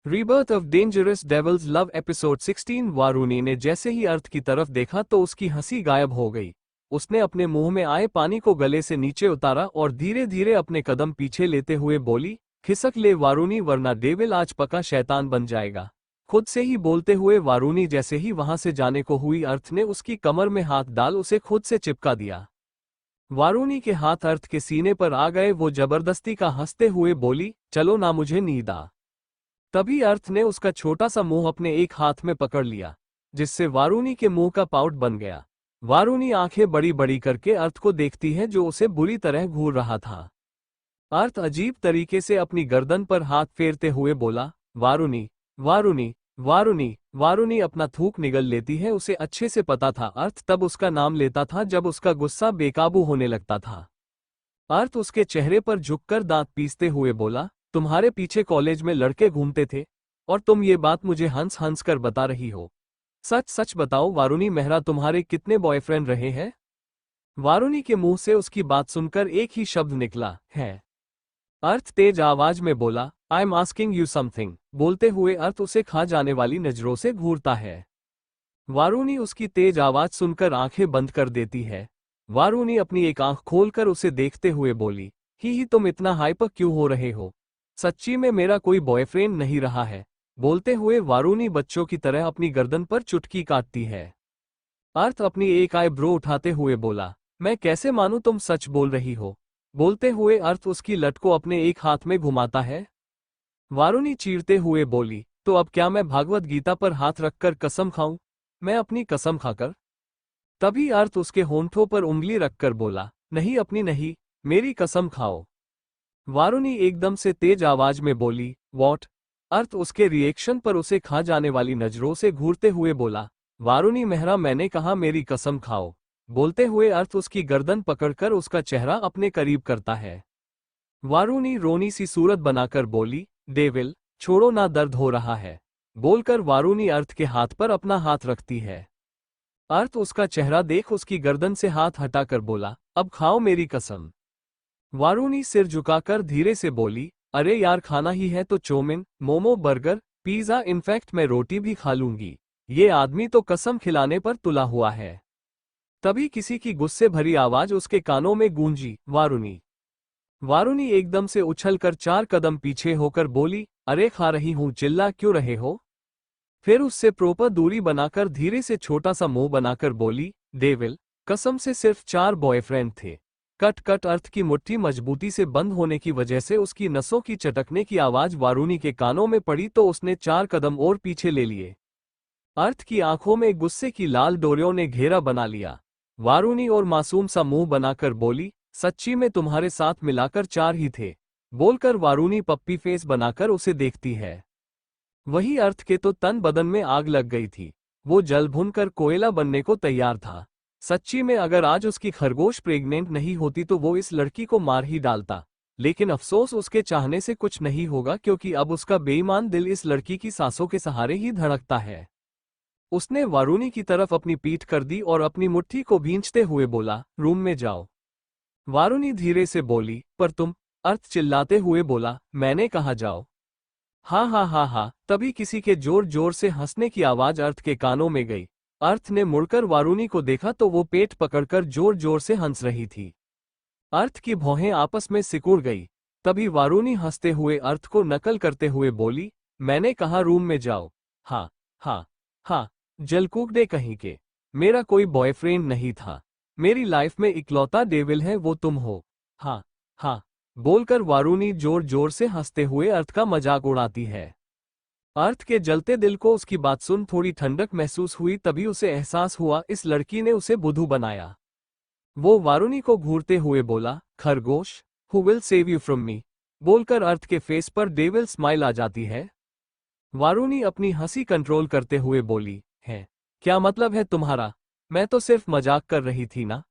Rebirth of dangerous devils love episode 16। Varuni ने जैसे ही अर्थ की तरफ देखा तो उसकी हंसी गायब हो गई। उसने अपने मुंह में आए पानी को गले से नीचे उतारा और धीरे धीरे अपने कदम पीछे लेते हुए बोली, खिसक ले वारूनी, वरना डेविल आज पक्का शैतान बन जाएगा। खुद से ही बोलते हुए वारूनी जैसे ही वहां से जाने को हुई, अर्थ ने उसकी कमर में हाथ डाल उसे खुद से चिपका दिया। वारूनी के हाथ अर्थ के सीने पर आ गए। वो जबरदस्ती का हंसते हुए बोली, चलो ना, मुझे नींद आ। तभी अर्थ ने उसका छोटा सा मुंह अपने एक हाथ में पकड़ लिया, जिससे वारूनी के मुंह का पाउट बन गया। वारूनी आंखें बड़ी बड़ी करके अर्थ को देखती है, जो उसे बुरी तरह घूर रहा था। अर्थ अजीब तरीके से अपनी गर्दन पर हाथ फेरते हुए बोला, वारूनी, वारूनी, वारूनी। वारूनी अपना थूक निगल लेती है। उसे अच्छे से पता था अर्थ तब उसका नाम लेता था जब उसका गुस्सा बेकाबू होने लगता था। अर्थ उसके चेहरे पर झुककर दांत पीसते हुए बोला, तुम्हारे पीछे कॉलेज में लड़के घूमते थे और तुम ये बात मुझे हंस हंस कर बता रही हो। सच सच बताओ वारूनी मेहरा, तुम्हारे कितने बॉयफ्रेंड रहे हैं? वारूनी के मुंह से उसकी बात सुनकर एक ही शब्द निकला, है। अर्थ तेज आवाज में बोला, I am asking you something. बोलते हुए अर्थ उसे खा जाने वाली नजरों से घूरता है। वारूनी उसकी तेज आवाज सुनकर आंखें बंद कर देती है। वारूनी अपनी एक आंख खोलकर उसे देखते हुए बोली, ही तुम इतना हाइपर क्यों हो रहे हो? सच्ची में मेरा कोई बॉयफ्रेंड नहीं रहा है। बोलते हुए वारूनी बच्चों की तरह अपनी गर्दन पर चुटकी काटती है। अर्थ अपनी एक आईब्रो उठाते हुए बोला, मैं कैसे मानूं तुम सच बोल रही हो? बोलते हुए अर्थ उसकी लट को अपने एक हाथ में घुमाता है। वारूनी चीरते हुए बोली, तो अब क्या मैं भागवत गीता पर हाथ रखकर कसम खाऊं? मैं अपनी कसम खाकर? तभी अर्थ उसके होंठों पर उंगली रखकर बोला, नहीं, अपनी नहीं, मेरी कसम खाओ। वारूनी एकदम से तेज आवाज में बोली, वॉट? अर्थ उसके रिएक्शन पर उसे खा जाने वाली नजरों से घूरते हुए बोला, वारूनी मेहरा, मैंने कहा मेरी कसम खाओ। बोलते हुए अर्थ उसकी गर्दन पकड़कर उसका चेहरा अपने करीब करता है। वारूनी रोनी सी सूरत बनाकर बोली, डेविल, छोड़ो ना, दर्द हो रहा है। बोलकर वारूनी अर्थ के हाथ पर अपना हाथ रखती है। अर्थ उसका चेहरा देख उसकी गर्दन से हाथ हटाकर बोला, अब खाओ मेरी कसम। वारूनी सिर झुकाकर धीरे से बोली, अरे यार, खाना ही है तो chowmein, momo, burger, pizza, in fact मैं रोटी भी खा लूंगी। ये आदमी तो कसम खिलाने पर तुला हुआ है। तभी किसी की गुस्से भरी आवाज उसके कानों में गूंजी, वारूनी। वारूनी एकदम से उछलकर 4 कदम पीछे होकर बोली, अरे खा रही हूं, चिल्ला क्यों रहे हो? फिर उससे प्रॉपर दूरी बनाकर धीरे से छोटा सा मुंह बनाकर बोली, डेविल, कसम से सिर्फ 4 बॉयफ्रेंड थे। Cut cut. अर्थ की मुट्ठी मजबूती से बंद होने की वजह से उसकी नसों की चटकने की आवाज वारूनी के कानों में पड़ी तो उसने 4 कदम और पीछे ले लिए। अर्थ की आंखों में गुस्से की लाल डोरियों ने घेरा बना लिया। वारूनी और मासूम सा मुंह बनाकर बोली, सच्ची में तुम्हारे साथ मिलाकर 4 ही थे। बोलकर वारूनी पप्पी फेस बनाकर उसे देखती है। वही अर्थ के तो तन बदन में आग लग गई थी। वो जल भुनकर कोयला बनने को तैयार था। सच्ची में अगर आज उसकी खरगोश प्रेग्नेंट नहीं होती तो वो इस लड़की को मार ही डालता। लेकिन अफसोस, उसके चाहने से कुछ नहीं होगा, क्योंकि अब उसका बेईमान दिल इस लड़की की सांसों के सहारे ही धड़कता है। उसने वारूनी की तरफ अपनी पीठ कर दी और अपनी मुट्ठी को भींचते हुए बोला, रूम में जाओ। वारूनी धीरे से बोली, पर तुम? अर्थ चिल्लाते हुए बोला, मैंने कहा जाओ। हाँ हाँ हाँ हाँ। तभी किसी के जोर जोर से हंसने की आवाज अर्थ के कानों में गई। अर्थ ने मुड़कर वारूनी को देखा तो वो पेट पकड़कर जोर जोर से हंस रही थी। अर्थ की भौहें आपस में सिकुड़ गई। तभी वारूनी हंसते हुए अर्थ को नकल करते हुए बोली, मैंने कहा रूम में जाओ। हाँ हाँ हाँ, जलकूकड़े कहीं के। मेरा कोई बॉयफ्रेंड नहीं था। मेरी लाइफ में इकलौता डेविल है वो तुम हो। हाँ हाँ। बोलकर वारूनी जोर जोर से हंसते हुए अर्थ का मजाक उड़ाती है। अर्थ के जलते दिल को उसकी बात सुन थोड़ी ठंडक महसूस हुई। तभी उसे एहसास हुआ इस लड़की ने उसे बुद्धू बनाया। वो वारूनी को घूरते हुए बोला, खरगोश, who will save you from me? बोलकर अर्थ के फेस पर डेविल स्माइल आ जाती है। वारूनी अपनी हंसी कंट्रोल करते हुए बोली, है, क्या मतलब है तुम्हारा? मैं तो सिर्फ मजाक कर रही थी ना।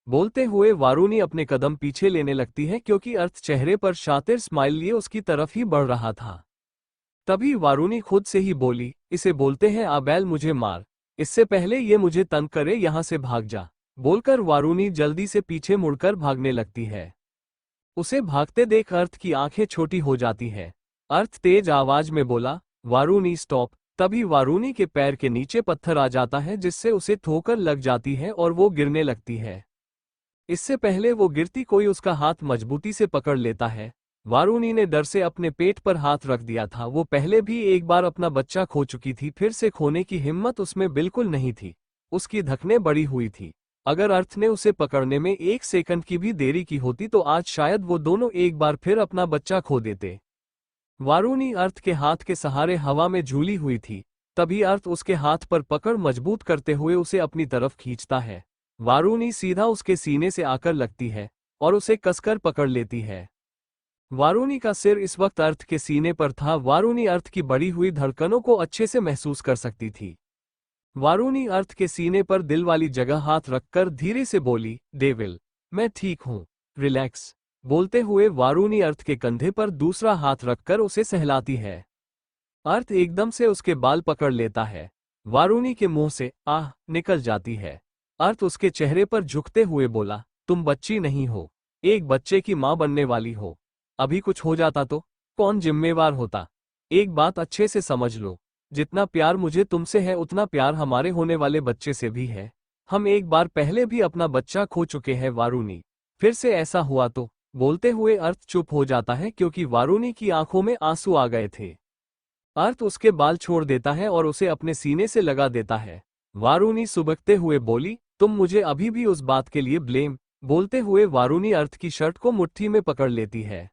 बोलते हुए वारूनी अपने कदम पीछे लेने लगती है, क्योंकि अर्थ चेहरे पर शातिर स्माइल लिए उसकी तरफ ही बढ़ रहा था। तभी वारूनी खुद से ही बोली, इसे बोलते हैं आबेल, मुझे मार, इससे पहले ये मुझे तंग करे, यहां से भाग जा। बोलकर वारूनी जल्दी से पीछे मुड़कर भागने लगती है। उसे भागते देख अर्थ की आंखें छोटी हो जाती है। अर्थ तेज आवाज में बोला, वारुणी स्टॉप। तभी वारुणी के पैर के नीचे पत्थर आ जाता है जिससे उसे ठोकर लग जाती है और वो गिरने लगती है। इससे पहले वो गिरती कोई उसका हाथ मजबूती से पकड़ लेता है। वारुणी ने डर से अपने पेट पर हाथ रख दिया था। वो पहले भी एक बार अपना बच्चा खो चुकी थी, फिर से खोने की हिम्मत उसमें बिल्कुल नहीं थी। उसकी धकनें बड़ी हुई थी। अगर अर्थ ने उसे पकड़ने में 1 सेकंड की भी देरी की होती तो आज शायद वो दोनों एक बार फिर अपना बच्चा खो देते। वारुणी अर्थ के हाथ के सहारे हवा में झूली हुई थी। तभी अर्थ उसके हाथ पर पकड़ मजबूत करते हुए उसे अपनी तरफ खींचता है। वारुणी सीधा उसके सीने से आकर लगती है और उसे कसकर पकड़ लेती है। वारुणी का सिर इस वक्त अर्थ के सीने पर था। वारुणी अर्थ की बढ़ी हुई धड़कनों को अच्छे से महसूस कर सकती थी। वारुणी अर्थ के सीने पर दिल वाली जगह हाथ रखकर धीरे से बोली, डेविल, मैं ठीक हूं, रिलैक्स। बोलते हुए वारुणी अर्थ के कंधे पर दूसरा हाथ रखकर उसे सहलाती है। अर्थ एकदम से उसके बाल पकड़ लेता है। वारुणी के मुंह से आह निकल जाती है। अर्थ उसके चेहरे पर झुकते हुए बोला, तुम बच्ची नहीं हो, एक बच्चे की मां बनने वाली हो। अभी कुछ हो जाता तो कौन जिम्मेवार होता? एक बात अच्छे से समझ लो, जितना प्यार मुझे तुमसे है उतना प्यार हमारे होने वाले बच्चे से भी है। हम एक बार पहले भी अपना बच्चा खो चुके हैं वारुणी, फिर से ऐसा हुआ तो? बोलते हुए अर्थ चुप हो जाता है क्योंकि वारुणी की आंखों में आंसू आ गए थे। अर्थ उसके बाल छोड़ देता है और उसे अपने सीने से लगा देता है। वारुणी सुबकते हुए बोली, तुम मुझे अभी भी उस बात के लिए ब्लेम। बोलते हुए वारुणी अर्थ की शर्ट को मुट्ठी में पकड़ लेती है।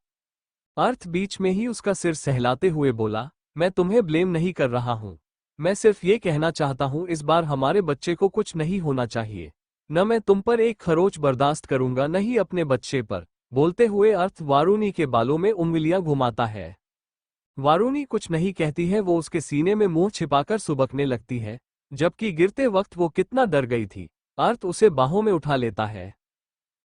अर्थ बीच में ही उसका सिर सहलाते हुए बोला, मैं तुम्हें ब्लेम नहीं कर रहा हूं। मैं सिर्फ ये कहना चाहता हूं इस बार हमारे बच्चे को कुछ नहीं होना चाहिए। न मैं तुम पर एक खरोच बर्दाश्त करूंगा न ही अपने बच्चे पर। बोलते हुए अर्थ वारुणी के बालों में उंगलियां घुमाता है। वारुणी कुछ नहीं कहती है, वो उसके सीने में मुंह छिपाकर सुबकने लगती है। जबकि गिरते वक्त वो कितना डर गई थी। अर्थ उसे बाहों में उठा लेता है।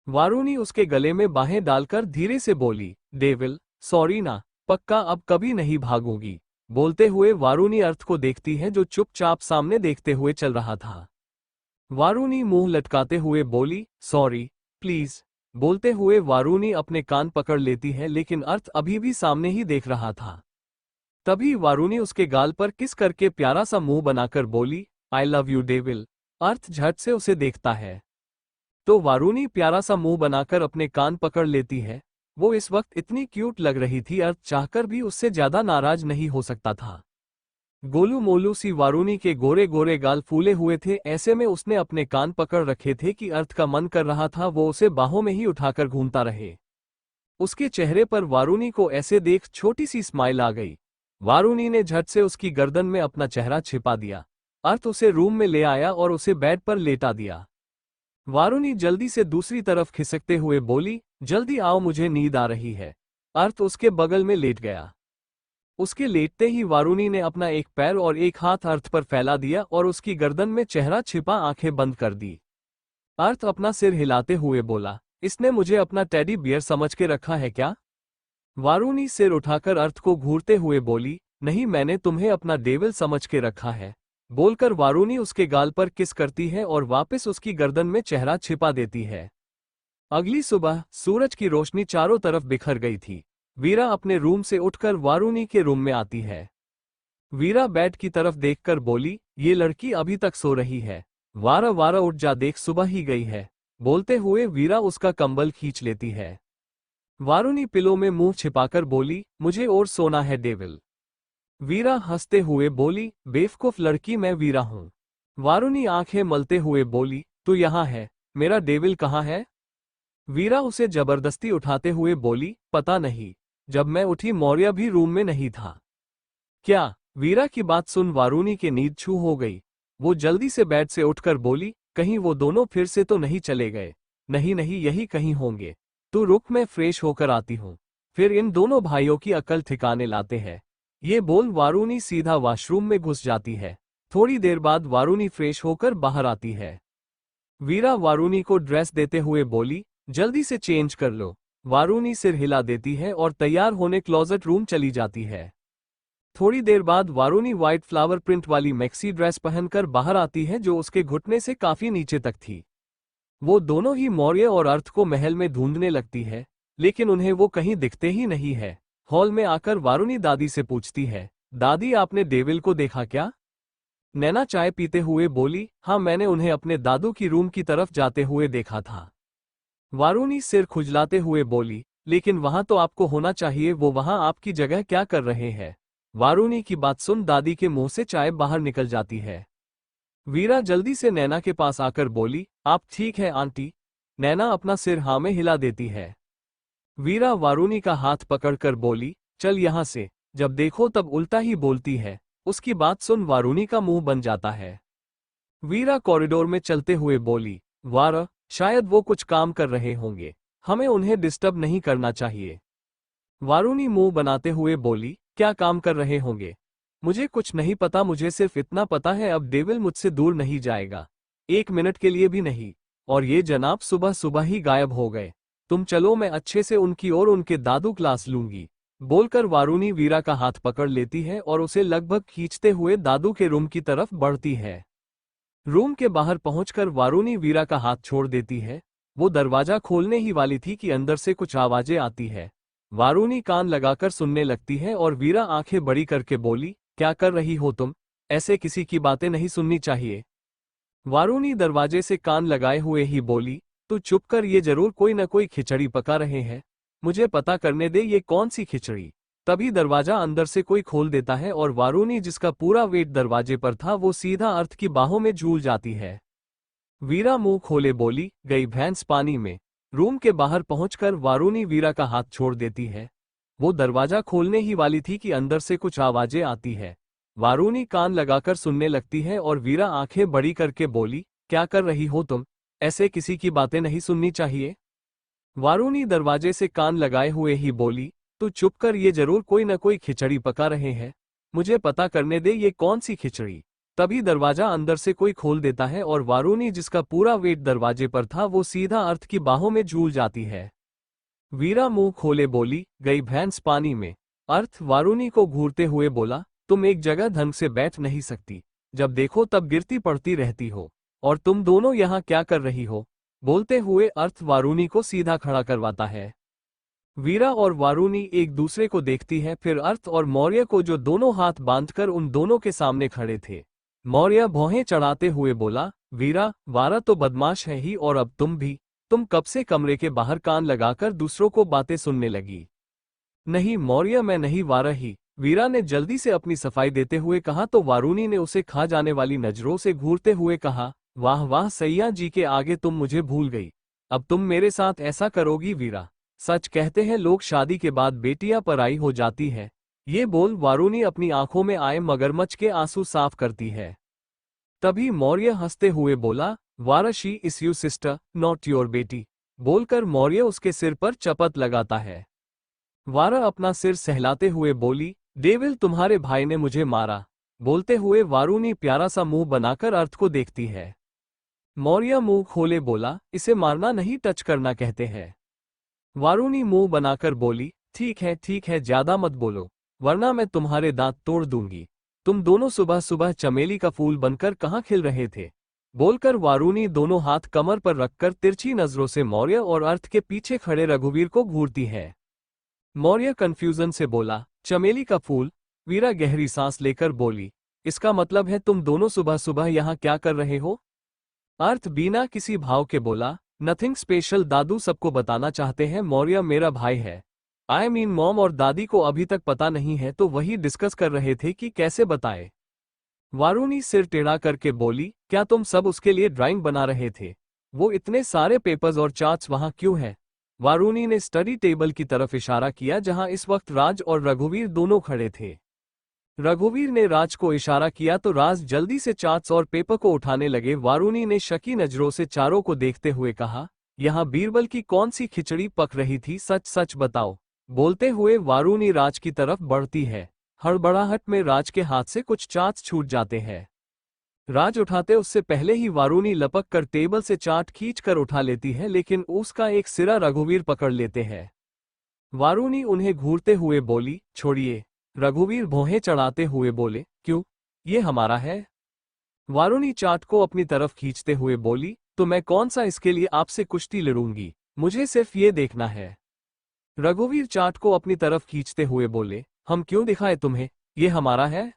वारुणी उसके गले में बाहें डालकर धीरे से बोली, डेविल, सॉरी ना, पक्का अब कभी नहीं भागूंगी। बोलते हुए वारुणी अर्थ को देखती है जो चुपचाप सामने देखते हुए चल रहा था। वारुणी मुंह लटकाते हुए बोली, सॉरी, प्लीज। बोलते हुए वारुणी अपने कान पकड़ लेती है लेकिन अर्थ अभी भी सामने ही देख रहा था। तभी वारुणी उसके गाल पर किस करके प्यारा सा मुंह बनाकर बोली, आई लव यू डेविल। अर्थ झट से उसे देखता है तो वारुणी प्यारा सा मुंह बनाकर अपने कान पकड़ लेती है। वो इस वक्त इतनी क्यूट लग रही थी, अर्थ चाहकर भी उससे ज्यादा नाराज नहीं हो सकता था। गोलू मोलू सी वारुणी के गोरे गोरे गाल फूले हुए थे, ऐसे में उसने अपने कान पकड़ रखे थे कि अर्थ का मन कर रहा था वो उसे बाहों में ही उठाकर घूमता रहे। उसके चेहरे पर वारुणी को ऐसे देख छोटी सी स्माइल आ गई। वारुणी ने झट से उसकी गर्दन में अपना चेहरा छिपा दिया। अर्थ उसे रूम में ले आया और उसे बेड पर लेटा दिया। वारुणी जल्दी से दूसरी तरफ खिसकते हुए बोली, जल्दी आओ मुझे नींद आ रही है। अर्थ उसके बगल में लेट गया। उसके लेटते ही वारुणी ने अपना एक पैर और एक हाथ अर्थ पर फैला दिया और उसकी गर्दन में चेहरा छिपा आंखें बंद कर दी। अर्थ अपना सिर हिलाते हुए बोला, इसने मुझे अपना टेडी बियर समझ के रखा है क्या? वारुणी सिर उठाकर अर्थ को घूरते हुए बोली, नहीं, मैंने तुम्हें अपना डेविल समझ के रखा है। बोलकर वारुणी उसके गाल पर किस करती है और वापस उसकी गर्दन में चेहरा छिपा देती है। अगली सुबह सूरज की रोशनी चारों तरफ बिखर गई थी। वीरा अपने रूम से उठकर वारुणी के रूम में आती है। वीरा बेड की तरफ देखकर बोली, ये लड़की अभी तक सो रही है। वारा वारा उठ जा, देख सुबह ही गई है। बोलते हुए वीरा उसका कंबल खींच लेती है। वारुणी पिलो में मुंह छिपाकर बोली, मुझे और सोना है डेविल। वीरा हंसते हुए बोली, बेवकूफ लड़की, मैं वीरा हूं। वारुणी आंखें मलते हुए बोली, तू यहाँ है, मेरा डेविल कहाँ है? वीरा उसे जबरदस्ती उठाते हुए बोली, पता नहीं, जब मैं उठी मौर्य भी रूम में नहीं था। क्या? वीरा की बात सुन वारुणी की नींद छू हो गई। वो जल्दी से बेड से उठकर बोली, कहीं वो दोनों फिर से तो नहीं चले गए? नहीं नहीं, यही कहीं होंगे। तू रुक, मैं फ्रेश होकर आती हूँ, फिर इन दोनों भाइयों की अकल ठिकाने लाते हैं। ये बोल वारुणी सीधा वॉशरूम में घुस जाती है। थोड़ी देर बाद वारुणी फ्रेश होकर बाहर आती है। वीरा वारुणी को ड्रेस देते हुए बोली, जल्दी से चेंज कर लो। वारुणी सिर हिला देती है और तैयार होने क्लोजेट रूम चली जाती है। थोड़ी देर बाद वारुणी व्हाइट फ्लावर प्रिंट वाली मैक्सी ड्रेस पहनकर बाहर आती है जो उसके घुटने से काफी नीचे तक थी। वो दोनों ही मौर्य और अर्थ को महल में ढूंढने लगती है, लेकिन उन्हें वो कहीं दिखते ही नहीं है। हॉल में आकर वारुणी दादी से पूछती है, दादी आपने डेविल को देखा क्या? नैना चाय पीते हुए बोली, हाँ मैंने उन्हें अपने दादू की रूम की तरफ जाते हुए देखा था। वारूनी सिर खुजलाते हुए बोली, लेकिन वहां तो आपको होना चाहिए, वो वहां आपकी जगह क्या कर रहे हैं? वारूनी की बात सुन दादी के मुंह से चाय बाहर निकल जाती है। वीरा जल्दी से नैना के पास आकर बोली, आप ठीक है आंटी? नैना अपना सिर हाँ में हिला देती है। वीरा वारूनी का हाथ पकड़कर बोली, चल यहां से, जब देखो तब उल्टा ही बोलती है। उसकी बात सुन वारूनी का मुंह बन जाता है। वीरा कॉरिडोर में चलते हुए बोली, वारा, शायद वो कुछ काम कर रहे होंगे, हमें उन्हें डिस्टर्ब नहीं करना चाहिए। वारूनी मुंह बनाते हुए बोली, क्या काम कर रहे होंगे? मुझे कुछ नहीं पता, मुझे सिर्फ इतना पता है अब डेविल मुझसे दूर नहीं जाएगा, 1 मिनट के लिए भी नहीं। और ये जनाब सुबह सुबह ही गायब हो गए। तुम चलो, मैं अच्छे से उनकी और उनके दादू क्लास लूंगी। बोलकर वारूनी वीरा का हाथ पकड़ लेती है और उसे लगभग खींचते हुए दादू के रूम की तरफ बढ़ती है। रूम के बाहर पहुंचकर वारूनी वीरा का हाथ छोड़ देती है। वो दरवाजा खोलने ही वाली थी कि अंदर से कुछ आवाजें आती है। वारूनी कान लगाकर सुनने लगती है और वीरा आंखें बड़ी करके बोली, क्या कर रही हो तुम? ऐसे किसी की बातें नहीं सुननी चाहिए। वारूनी दरवाजे से कान लगाए हुए ही बोली, तू चुप कर, ये जरूर कोई न कोई खिचड़ी पका रहे हैं। मुझे पता करने दे ये कौन सी खिचड़ी। तभी दरवाजा अंदर से कोई खोल देता है और वारूनी, जिसका पूरा वेट दरवाजे पर था, वो सीधा अर्थ की बाहों में झूल जाती है। वीरा मुंह खोले बोली, गई भैंस पानी में। रूम के बाहर पहुंचकर वारूनी वीरा का हाथ छोड़ देती है। वो दरवाजा खोलने ही वाली थी कि अंदर से कुछ आवाजें आती है। वारूनी कान लगाकर सुनने लगती है और वीरा आंखें बड़ी करके बोली, क्या कर रही हो तुम? ऐसे किसी की बातें नहीं सुननी चाहिए। वारूनी दरवाजे से कान लगाए हुए ही बोली, तू चुप कर, ये जरूर कोई न कोई खिचड़ी पका रहे हैं। मुझे पता करने दे ये कौन सी खिचड़ी। तभी दरवाजा अंदर से कोई खोल देता है और वारूनी, जिसका पूरा वेट दरवाजे पर था, वो सीधा अर्थ की बाहों में झूल जाती है। वीरा मुंह खोले बोली, गई भैंस पानी में। अर्थ वारूनी को घूरते हुए बोला, तुम एक जगह ढंग से बैठ नहीं सकती, जब देखो तब गिरती पड़ती रहती हो। और तुम दोनों यहाँ क्या कर रही हो? बोलते हुए अर्थ वारूनी को सीधा खड़ा करवाता है। वीरा और वारूनी एक दूसरे को देखती है, फिर अर्थ और मौर्य को, जो दोनों हाथ बांधकर उन दोनों के सामने खड़े थे। मौर्य भौहें चढ़ाते हुए बोला, वीरा, वारा तो बदमाश है ही, और अब तुम भी। तुम कब से कमरे के बाहर कान लगाकर दूसरों को बातें सुनने लगी? नहीं मौर्य, मैं नहीं, वारा ही। वीरा ने जल्दी से अपनी सफाई देते हुए कहा तो वारूनी ने उसे खा जाने वाली नजरों से घूरते हुए कहा, वाह वाह सैया जी के आगे तुम मुझे भूल गई। अब तुम मेरे साथ ऐसा करोगी वीरा? सच कहते हैं लोग, शादी के बाद बेटियां पराई हो जाती है। ये बोल वारूनी अपनी आंखों में आए मगरमच्छ के आंसू साफ करती है। तभी मौर्य हंसते हुए बोला, वारा, she is you sister, not your बेटी। बोलकर मौर्य उसके सिर पर चपत लगाता है। वारा अपना सिर सहलाते हुए बोली, डेविल, तुम्हारे भाई ने मुझे मारा। बोलते हुए वारूनी प्यारा सा मुंह बनाकर अर्थ को देखती है। मौर्य मुंह खोले बोला, इसे मारना नहीं, टच करना कहते हैं। वारूनी मुंह बनाकर बोली, ठीक है, ज्यादा मत बोलो, वरना मैं तुम्हारे दांत तोड़ दूंगी। तुम दोनों सुबह सुबह चमेली का फूल बनकर कहाँ खिल रहे थे? बोलकर वारूनी दोनों हाथ कमर पर रखकर तिरछी नजरों से मौर्य और अर्थ के पीछे खड़े रघुवीर को घूरती है। मौर्य कंफ्यूजन से बोला, चमेली का फूल? वीरा गहरी सांस लेकर बोली, इसका मतलब है तुम दोनों सुबह सुबह यहाँ क्या कर रहे हो? अर्थ बिना किसी भाव के बोला, नथिंग स्पेशल दादू, सबको बताना चाहते हैं मौर्य मेरा भाई है। आई मीन मॉम और दादी को अभी तक पता नहीं है, तो वही डिस्कस कर रहे थे कि कैसे बताए। वारूनी सिर टेढ़ा करके बोली, क्या तुम सब उसके लिए ड्राइंग बना रहे थे? वो इतने सारे पेपर्स और चार्ट्स वहां क्यों है? वारूनी ने स्टडी टेबल की तरफ इशारा किया, जहां इस वक्त राज और रघुवीर दोनों खड़े थे। रघुवीर ने राज को इशारा किया तो राज जल्दी से चार्ट्स और पेपर को उठाने लगे। वारूनी ने शकी नजरों से चारों को देखते हुए कहा, यहाँ बीरबल की कौन सी खिचड़ी पक रही थी, सच सच बताओ। बोलते हुए वारूनी राज की तरफ बढ़ती है। हड़बड़ाहट में राज के हाथ से कुछ चार्ट्स छूट जाते हैं। राज उठाते उससे पहले ही वारूनी लपक कर टेबल से चार्ट खींच कर उठा लेती है, लेकिन उसका एक सिरा रघुवीर पकड़ लेते हैं। वारूनी उन्हें घूरते हुए बोली, छोड़िए। रघुवीर भौहें चढ़ाते हुए बोले, क्यों, ये हमारा है? वारूनी चार्ट को अपनी तरफ खींचते हुए बोली, तो मैं कौन सा इसके लिए आपसे कुश्ती लड़ूंगी, मुझे सिर्फ ये देखना है। रघुवीर चार्ट को अपनी तरफ खींचते हुए बोले, हम क्यों दिखाए तुम्हें, ये हमारा है?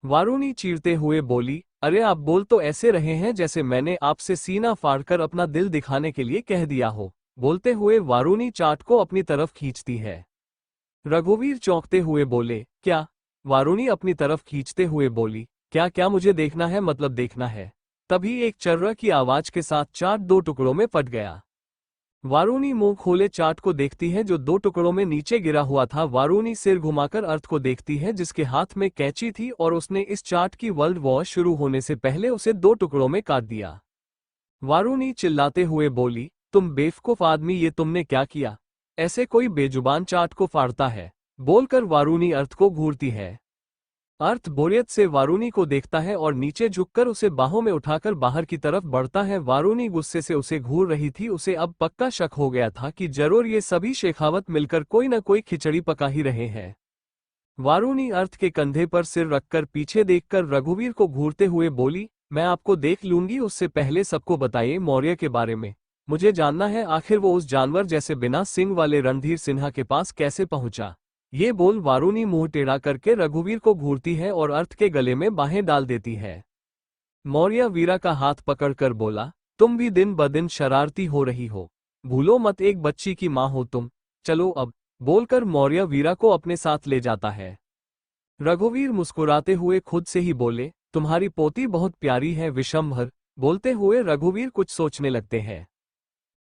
वारुणी चीरते हुए बोली, अरे आप बोल तो ऐसे रहे हैं जैसे मैंने आपसे सीना फाड़कर अपना दिल दिखाने के लिए कह दिया हो। बोलते हुए वारुणी चाट को अपनी तरफ खींचती है। रघुवीर चौंकते हुए बोले, क्या? वारुणी अपनी तरफ खींचते हुए बोली, क्या क्या मुझे देखना है, मतलब देखना है? तभी एक चर्रा की आवाज के साथ चाट दो टुकड़ों में फट गया। वारुणी मुंह खोले चाट को देखती है जो दो टुकड़ों में नीचे गिरा हुआ था। वारुणी सिर घुमाकर अर्थ को देखती है जिसके हाथ में कैंची थी और उसने इस चाट की वर्ल्ड वॉर शुरू होने से पहले उसे दो टुकड़ों में काट दिया। वारुणी चिल्लाते हुए बोली, तुम बेवकूफ आदमी, ये तुमने क्या किया? ऐसे कोई बेजुबान चाट को फाड़ता है? बोलकर वारुणी अर्थ को घूरती है। अर्थ बोरियत से वारुणी को देखता है और नीचे झुककर उसे बाहों में उठाकर बाहर की तरफ बढ़ता है। वारुणी गुस्से से उसे घूर रही थी। उसे अब पक्का शक हो गया था कि जरूर ये सभी शेखावत मिलकर कोई न कोई खिचड़ी पका ही रहे हैं। वारुणी अर्थ के कंधे पर सिर रखकर पीछे देखकर रघुवीर को घूरते हुए बोली, मैं आपको देख लूंगी, उससे पहले सबको बताइए मौर्य के बारे में। मुझे जानना है आखिर वो उस जानवर जैसे बिना सिंग वाले रणधीर सिन्हा के पास कैसे पहुंचा। ये बोल वारुणी मुंह टेढ़ा करके रघुवीर को घूरती है और अर्थ के गले में बाहें डाल देती है। मौर्य वीरा का हाथ पकड़कर बोला, तुम भी दिन ब दिन शरारती हो रही हो, भूलो मत एक बच्ची की माँ हो तुम, चलो अब। बोलकर मौर्य वीरा को अपने साथ ले जाता है। रघुवीर मुस्कुराते हुए खुद से ही बोले, तुम्हारी पोती बहुत प्यारी है विशंभर। बोलते हुए रघुवीर कुछ सोचने लगते हैं।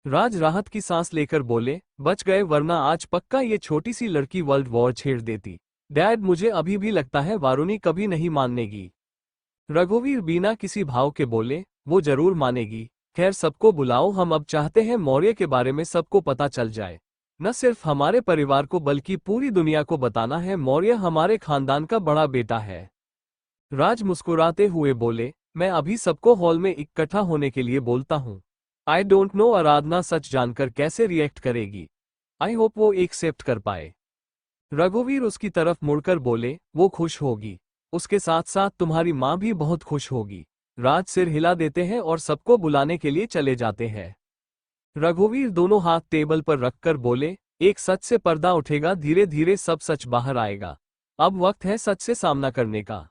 राज राहत की सांस लेकर बोले, बच गए, वरना आज पक्का ये छोटी सी लड़की वर्ल्ड वॉर छेड़ देती। डैड, मुझे अभी भी लगता है वारुणी कभी नहीं मानेगी। रघुवीर बिना किसी भाव के बोले, वो जरूर मानेगी। खैर सबको बुलाओ, हम अब चाहते हैं मौर्य के बारे में सबको पता चल जाए। न सिर्फ हमारे परिवार को बल्कि पूरी दुनिया को बताना है मौर्य हमारे खानदान का बड़ा बेटा है। राज मुस्कुराते हुए बोले, मैं अभी सबको हॉल में इकट्ठा होने के लिए बोलता हूँ। आई डोंट नो आराधना सच जानकर कैसे रिएक्ट करेगी। आई होप वो एक्सेप्ट कर पाए। रघुवीर उसकी तरफ मुड़कर बोले, वो खुश होगी, उसके साथ साथ तुम्हारी माँ भी बहुत खुश होगी। राज सिर हिला देते हैं और सबको बुलाने के लिए चले जाते हैं। रघुवीर दोनों हाथ टेबल पर रखकर बोले, एक सच से पर्दा उठेगा, धीरे धीरे सब सच बाहर आएगा। अब वक्त है सच से सामना करने का।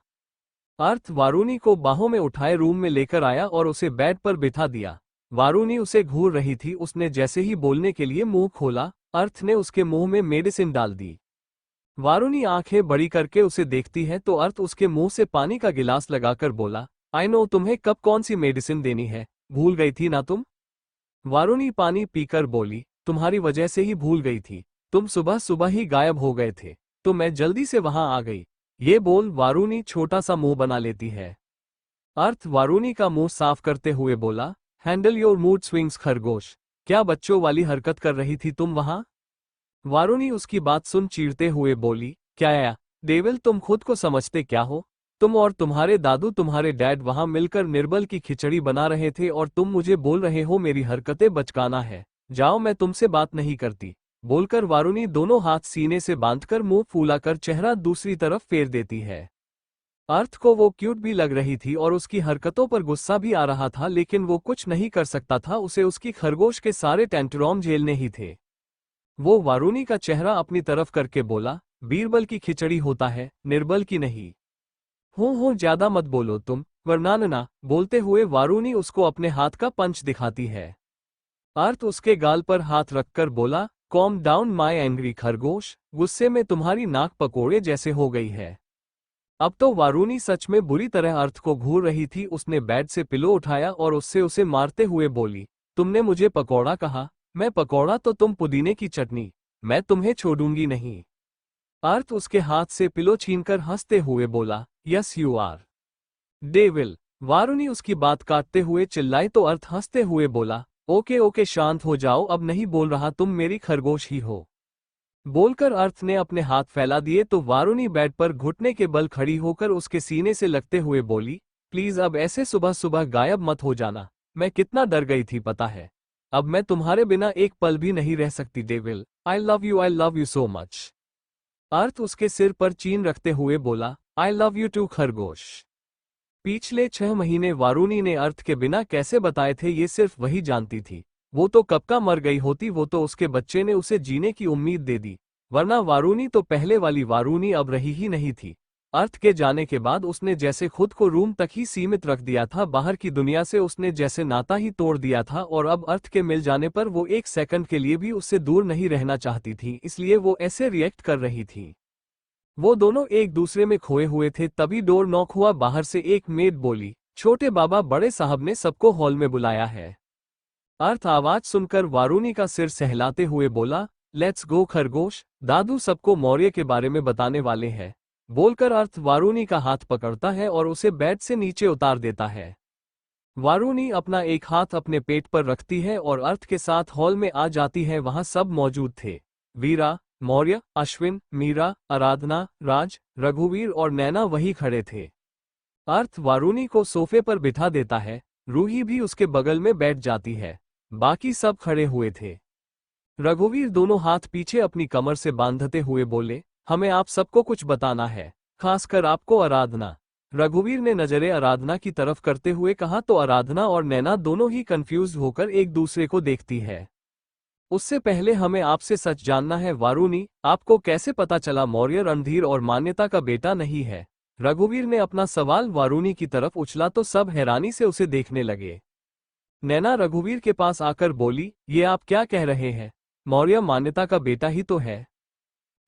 अर्थ वारुणी को बाहों में उठाए रूम में लेकर आया और उसे बेड पर बिठा दिया। वारुणी उसे घूर रही थी। उसने जैसे ही बोलने के लिए मुंह खोला, अर्थ ने उसके मुंह में मेडिसिन डाल दी। वारुणी आंखें बड़ी करके उसे देखती है तो अर्थ उसके मुंह से पानी का गिलास लगाकर बोला, आई नो, तुम्हें कब कौन सी मेडिसिन देनी है, भूल गई थी ना तुम? वारुणी पानी पीकर बोली, तुम्हारी वजह से ही भूल गई थी, तुम सुबह सुबह ही गायब हो गए थे तो मैं जल्दी से वहां आ गई। ये बोल वारुणी छोटा सा मुंह बना लेती है। अर्थ वारुणी का मुंह साफ करते हुए बोला, हैंडल योर मूड स्विंग्स खरगोश, क्या बच्चों वाली हरकत कर रही थी तुम वहां? वारुणी उसकी बात सुन चीरते हुए बोली, क्या या डेविल, तुम खुद को समझते क्या हो? तुम और तुम्हारे दादू, तुम्हारे डैड वहां मिलकर निर्बल की खिचड़ी बना रहे थे और तुम मुझे बोल रहे हो मेरी हरकतें बचकाना है। जाओ, मैं तुमसे बात नहीं करती। बोलकर वारुणी दोनों हाथ सीने से बांधकर मुंह फूलाकर चेहरा दूसरी तरफ फेर देती है। अर्थ को वो क्यूट भी लग रही थी और उसकी हरकतों पर गुस्सा भी आ रहा था, लेकिन वो कुछ नहीं कर सकता था, उसे उसकी खरगोश के सारे टेंटरॉम झेलने ही थे। वो वारुणी का चेहरा अपनी तरफ करके बोला, बीरबल की खिचड़ी होता है, निर्बल की नहीं। हो ज्यादा मत बोलो तुम, वरना ना। बोलते हुए वारुणी उसको अपने हाथ का पंच दिखाती है। अर्थ उसके गाल पर हाथ रखकर बोला, कॉम डाउन माय एंग्री खरगोश, गुस्से में तुम्हारी नाक पकोड़े जैसे हो गई है। अब तो वारुणी सच में बुरी तरह अर्थ को घूर रही थी। उसने बेड से पिलो उठाया और उससे उसे मारते हुए बोली, तुमने मुझे पकौड़ा कहा, मैं पकौड़ा तो तुम पुदीने की चटनी, मैं तुम्हें छोड़ूंगी नहीं। अर्थ उसके हाथ से पिलो छीनकर हंसते हुए बोला, यस यू आर डेविल। वारुणी उसकी बात काटते हुए चिल्लाई तो अर्थ हंसते हुए बोला, ओके ओके, शांत हो जाओ, अब नहीं बोल रहा, तुम मेरी खरगोश ही हो। बोलकर अर्थ ने अपने हाथ फैला दिए तो वारुणी बेड पर घुटने के बल खड़ी होकर उसके सीने से लगते हुए बोली, प्लीज अब ऐसे सुबह सुबह गायब मत हो जाना, मैं कितना डर गई थी पता है। अब मैं तुम्हारे बिना एक पल भी नहीं रह सकती devil, I love you so much. अर्थ उसके सिर पर चीन रखते हुए बोला, आई लव यू टू खरगोश। पिछले 6 महीने वारुणी ने अर्थ के बिना कैसे बताए थे ये सिर्फ वही जानती थी। वो तो कब का मर गई होती, वो तो उसके बच्चे ने उसे जीने की उम्मीद दे दी, वरना वारुणी तो पहले वाली वारुणी अब रही ही नहीं थी। अर्थ के जाने के बाद उसने जैसे खुद को रूम तक ही सीमित रख दिया था, बाहर की दुनिया से उसने जैसे नाता ही तोड़ दिया था, और अब अर्थ के मिल जाने पर वो एक सेकंड के लिए भी उससे दूर नहीं रहना चाहती थी, इसलिए वो ऐसे रिएक्ट कर रही थी। वो दोनों एक दूसरे में खोए हुए थे। तभी डोर नॉक हुआ। बाहर से एक मेड बोली, छोटे बाबा बड़े साहब ने सबको हॉल में बुलाया है। अर्थ आवाज सुनकर वारूनी का सिर सहलाते हुए बोला, लेट्स गो खरगोश, दादू सबको मौर्य के बारे में बताने वाले हैं। बोलकर अर्थ वारूनी का हाथ पकड़ता है और उसे बेड से नीचे उतार देता है। वारूनी अपना एक हाथ अपने पेट पर रखती है और अर्थ के साथ हॉल में आ जाती है। वहां सब मौजूद थे, वीरा, मौर्य, अश्विन, मीरा, आराधना, राज, रघुवीर और नैना वही खड़े थे। अर्थ वारूनी को सोफे पर बिठा देता है। रूही भी उसके बगल में बैठ जाती है। बाकी सब खड़े हुए थे। रघुवीर दोनों हाथ पीछे अपनी कमर से बांधते हुए बोले, हमें आप सबको कुछ बताना है, खासकर आपको आराधना। रघुवीर ने नजरें आराधना की तरफ करते हुए कहा तो आराधना और नैना दोनों ही कंफ्यूज होकर एक दूसरे को देखती है। उससे पहले हमें आपसे सच जानना है वारूनी, आपको कैसे पता चला मौर्य रणधीर और मान्यता का बेटा नहीं है? रघुवीर ने अपना सवाल वारूनी की तरफ उछला तो सब हैरानी से उसे देखने लगे। नैना रघुवीर के पास आकर बोली, ये आप क्या कह रहे हैं? मौर्य मान्यता का बेटा ही तो है।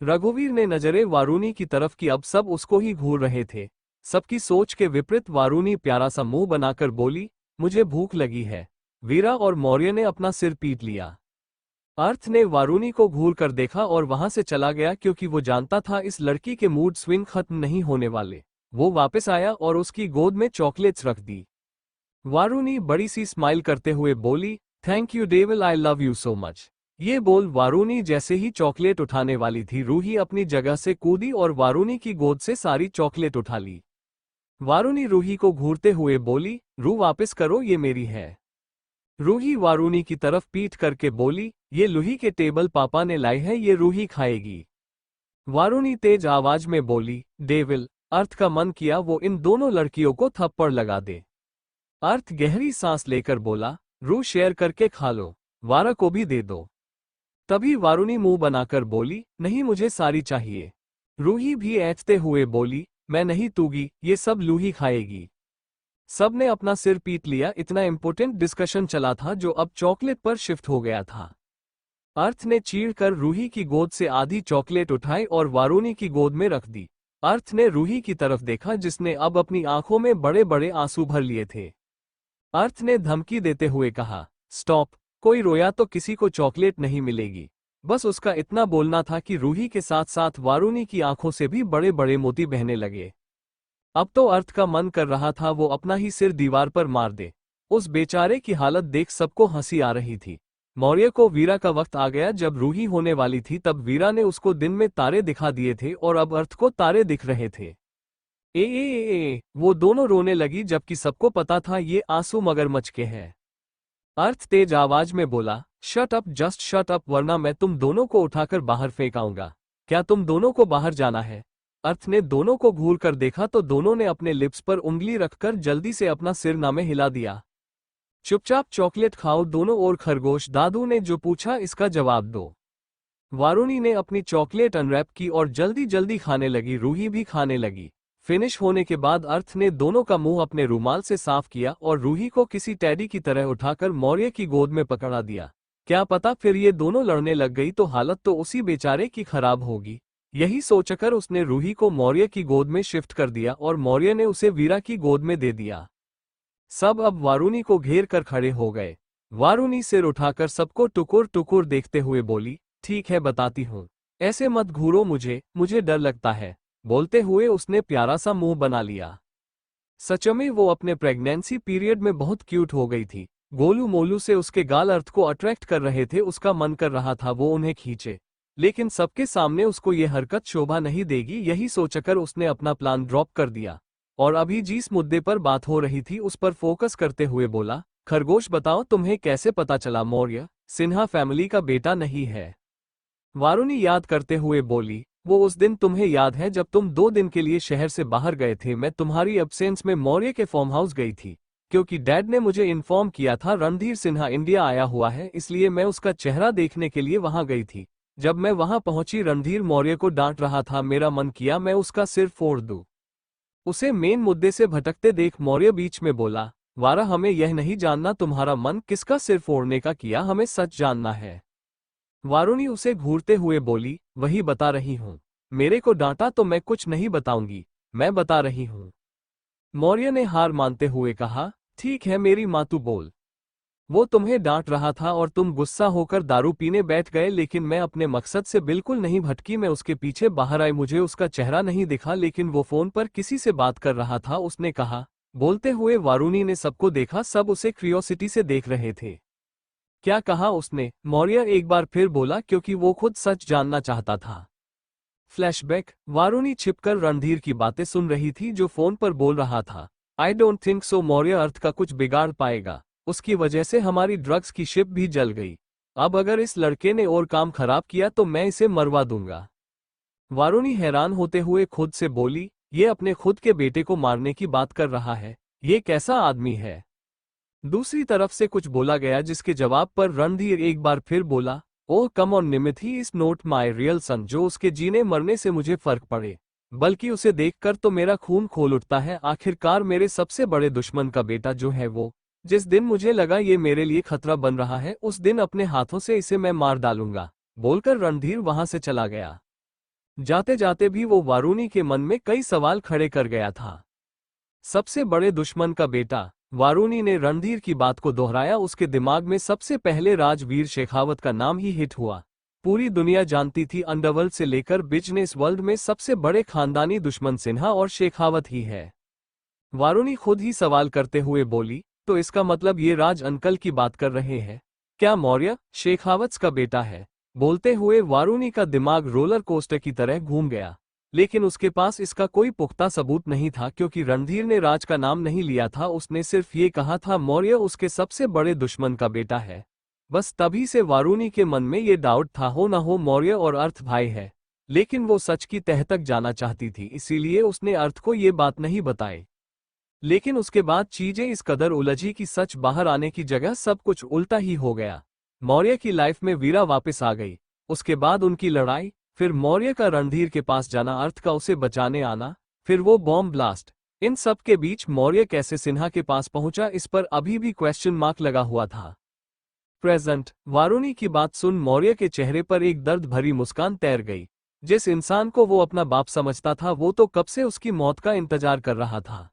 रघुवीर ने नजरें वारूनी की तरफ की। अब सब उसको ही घूर रहे थे। सबकी सोच के विपरीत वारूनी प्यारा सा मुंह बनाकर बोली, मुझे भूख लगी है। वीरा और मौर्य ने अपना सिर पीट लिया। अर्थ ने वारूनी को घूर कर देखा और वहां से चला गया, क्योंकि वो जानता था इस लड़की के मूड स्विंग खत्म नहीं होने वाले। वो वापस आया और उसकी गोद में चॉकलेट्स रख दी। वारूनी बड़ी सी स्माइल करते हुए बोली, thank you devil, I love you so much. ये बोल वारूनी जैसे ही चॉकलेट उठाने वाली थी, रूही अपनी जगह से कूदी और वारूनी की गोद से सारी चॉकलेट उठा ली। वारूनी रूही को घूरते हुए बोली, रू वापस करो, ये मेरी है। रूही वारूनी की तरफ पीठ करके बोली, ये लूही के टेबल पापा ने लाई है, ये रूही खाएगी। वारूनी तेज आवाज में बोली, डेविल। अर्थ का मन किया वो इन दोनों लड़कियों को थप्पड़ लगा दे। अर्थ गहरी सांस लेकर बोला, रू शेयर करके खा लो, वारा को भी दे दो। तभी वारूनी मुंह बनाकर बोली, नहीं मुझे सारी चाहिए। रूही भी ऐंठते हुए बोली, मैं नहीं दूंगी, ये सब लूही खाएगी। सबने अपना सिर पीट लिया। इतना इंपॉर्टेंट डिस्कशन चला था जो अब चॉकलेट पर शिफ्ट हो गया था। अर्थ ने चीरकर रूही की गोद से आधी चॉकलेट उठाई और वारूनी की गोद में रख दी। अर्थ ने रूही की तरफ देखा, जिसने अब अपनी आंखों में बड़े बड़े आंसू भर लिए थे। अर्थ ने धमकी देते हुए कहा, स्टॉप, कोई रोया तो किसी को चॉकलेट नहीं मिलेगी। बस उसका इतना बोलना था कि रूही के साथ साथ वारूनी की आंखों से भी बड़े बड़े मोती बहने लगे। अब तो अर्थ का मन कर रहा था वो अपना ही सिर दीवार पर मार दे। उस बेचारे की हालत देख सबको हंसी आ रही थी। मौर्य को वीरा का वक्त आ गया। जब रूही होने वाली थी तब वीरा ने उसको दिन में तारे दिखा दिए थे और अब अर्थ को तारे दिख रहे थे। वो दोनों रोने लगी, जबकि सबको पता था ये आंसू मगरमच्छ के हैं। अर्थ तेज आवाज में बोला, shut up, just shut up, वरना मैं तुम दोनों को उठाकर बाहर फेंक आऊंगा। क्या तुम दोनों को बाहर जाना है? अर्थ ने दोनों को घूर कर देखा तो दोनों ने अपने लिप्स पर उंगली रखकर जल्दी से अपना सिर नामे हिला दिया। चुपचाप चॉकलेट खाओ दोनों। और खरगोश दादू ने जो पूछा इसका जवाब दो। वारूनी ने अपनी चॉकलेट अनरैप की और जल्दी जल्दी खाने लगी। रूही भी खाने लगी। फिनिश होने के बाद अर्थ ने दोनों का मुंह अपने रुमाल से साफ किया और रूही को किसी टैडी की तरह उठाकर मौर्य की गोद में पकड़ा दिया। क्या पता फिर ये दोनों लड़ने लग गई तो हालत तो उसी बेचारे की खराब होगी। यही सोचकर उसने रूही को मौर्य की गोद में शिफ्ट कर दिया और मौर्य ने उसे वीरा की गोद में दे दिया। सब अब वारूनी को घेर कर खड़े हो गए। वारूनी सिर उठाकर सबको टुकुर टुकुर देखते हुए बोली, ठीक है बताती हूँ, ऐसे मत घूरो मुझे डर लगता है। बोलते हुए उसने प्यारा सा मुंह बना लिया। सच में वो अपने प्रेगनेंसी पीरियड में बहुत क्यूट हो गई थी। गोलू मोलू से उसके गाल अर्थ को अट्रैक्ट कर रहे थे। उसका मन कर रहा था वो उन्हें खींचे, लेकिन सबके सामने उसको ये हरकत शोभा नहीं देगी। यही सोचकर उसने अपना प्लान ड्रॉप कर दिया और अभी जिस मुद्दे पर बात हो रही थी उस पर फोकस करते हुए बोला, खरगोश बताओ तुम्हें कैसे पता चला मौर्य सिन्हा फैमिली का बेटा नहीं है? वारूनी याद करते हुए बोली, वो उस दिन तुम्हें याद है जब तुम 2 दिन के लिए शहर से बाहर गए थे? मैं तुम्हारी एब्सेंस में मौर्य के फार्म हाउस गई थी, क्योंकि डैड ने मुझे इन्फॉर्म किया था रणधीर सिन्हा इंडिया आया हुआ है, इसलिए मैं उसका चेहरा देखने के लिए वहां गई थी। जब मैं वहां पहुंची रणधीर मौर्य को डांट रहा था। मेरा मन किया मैं उसका सिर फोड़ दूं। उसे मेन मुद्दे से भटकते देख मौर्य बीच में बोला, वारा हमें यह नहीं जानना तुम्हारा मन किसका सिर फोड़ने का किया, हमें सच जानना है। वारुणी उसे घूरते हुए बोली, वही बता रही हूं। मेरे को डांटा तो मैं कुछ नहीं बताऊंगी, मैं बता रही हूं। मौर्य ने हार मानते हुए कहा, ठीक है मेरी माँ तू बोल। वो तुम्हें डांट रहा था और तुम गुस्सा होकर दारू पीने बैठ गए, लेकिन मैं अपने मकसद से बिल्कुल नहीं भटकी। मैं उसके पीछे बाहर आई, मुझे उसका चेहरा नहीं दिखा, लेकिन वो फोन पर किसी से बात कर रहा था, उसने कहा। बोलते हुए वारुणी ने सबको देखा, सब उसे क्रियोसिटी से देख रहे थे। क्या कहा उसने? मौर्य एक बार फिर बोला, क्योंकि वो खुद सच जानना चाहता था। फ्लैशबैक। वारुणी छिपकर रणधीर की बातें सुन रही थी जो फोन पर बोल रहा था। I don't think so Maurya अर्थ का कुछ बिगाड़ पाएगा, उसकी वजह से हमारी ड्रग्स की शिप भी जल गई। अब अगर इस लड़के ने और काम खराब किया तो मैं इसे मरवा दूंगा। वारुणी हैरान होते हुए खुद से बोली, ये अपने खुद के बेटे को मारने की बात कर रहा है, ये कैसा आदमी है। दूसरी तरफ से कुछ बोला गया जिसके जवाब पर रणधीर एक बार फिर बोला, oh come on Nimit, he is not my real son. जो उसके जीने मरने से मुझे फर्क पड़े, बल्कि उसे देखकर तो मेरा खून खोल उठता है। आखिरकार मेरे सबसे बड़े दुश्मन का बेटा जो है वो, जिस दिन मुझे लगा ये मेरे लिए खतरा बन रहा है, उस दिन अपने हाथों से इसे मैं मार डालूंगा, बोलकर रणधीर वहां से चला गया। जाते जाते भी वो वारुणी के मन में कई सवाल खड़े कर गया था। सबसे बड़े दुश्मन का बेटा। वारुणी ने रणधीर की बात को दोहराया। उसके दिमाग में सबसे पहले राजवीर शेखावत का नाम ही हिट हुआ। पूरी दुनिया जानती थी अंडरवर्ल्ड से लेकर बिजनेस वर्ल्ड में सबसे बड़े खानदानी दुश्मन सिन्हा और शेखावत ही है। वारुणी खुद ही सवाल करते हुए बोली, तो इसका मतलब ये राज अंकल की बात कर रहे हैं? क्या मौर्य शेखावत का बेटा है? बोलते हुए वारुणी का दिमाग रोलर कोस्टर की तरह घूम गया, लेकिन उसके पास इसका कोई पुख्ता सबूत नहीं था, क्योंकि रणधीर ने राज का नाम नहीं लिया था। उसने सिर्फ ये कहा था मौर्य उसके सबसे बड़े दुश्मन का बेटा है। बस तभी से वारुणी के मन में ये डाउट था, हो न हो मौर्य और अर्थ भाई है। लेकिन वो सच की तह तक जाना चाहती थी, इसीलिए उसने अर्थ को ये बात नहीं बताई। लेकिन उसके बाद चीजें इस कदर उलझी कि सच बाहर आने की जगह सब कुछ उल्टा ही हो गया। मौर्य की लाइफ में वीरा वापस आ गई। उसके बाद उनकी लड़ाई, फिर मौर्य का रणधीर के पास जाना, अर्थ का उसे बचाने आना, फिर वो बॉम्ब ब्लास्ट। इन सब के बीच मौर्य कैसे सिन्हा के पास पहुंचा, इस पर अभी भी क्वेश्चन मार्क लगा हुआ था। प्रेजेंट। वारुणी की बात सुन मौर्य के चेहरे पर एक दर्द भरी मुस्कान तैर गई। जिस इंसान को वो अपना बाप समझता था, वो तो कब से उसकी मौत का इंतजार कर रहा था।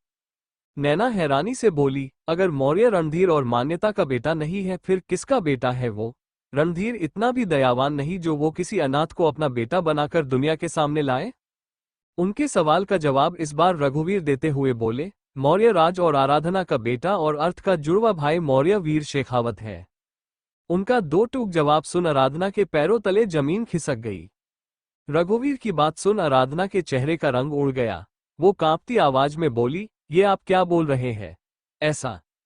नैना हैरानी से बोली, अगर मौर्य रणधीर और मान्यता का बेटा नहीं है, फिर किसका बेटा है वो? रणधीर इतना भी दयावान नहीं जो वो किसी अनाथ को अपना बेटा बनाकर दुनिया के सामने लाए? उनके सवाल का जवाब इस बार रघुवीर देते हुए बोले, मौर्य राज और आराधना का बेटा और अर्थ का जुड़वा भाई मौर्य वीर शेखावत है। उनका दो टूक जवाब सुन आराधना के पैरों तले जमीन खिसक गई। रघुवीर की बात सुन आराधना के चेहरे का रंग उड़ गया। वो कांपती आवाज में बोली, ये आप क्या बोल रहे हैं?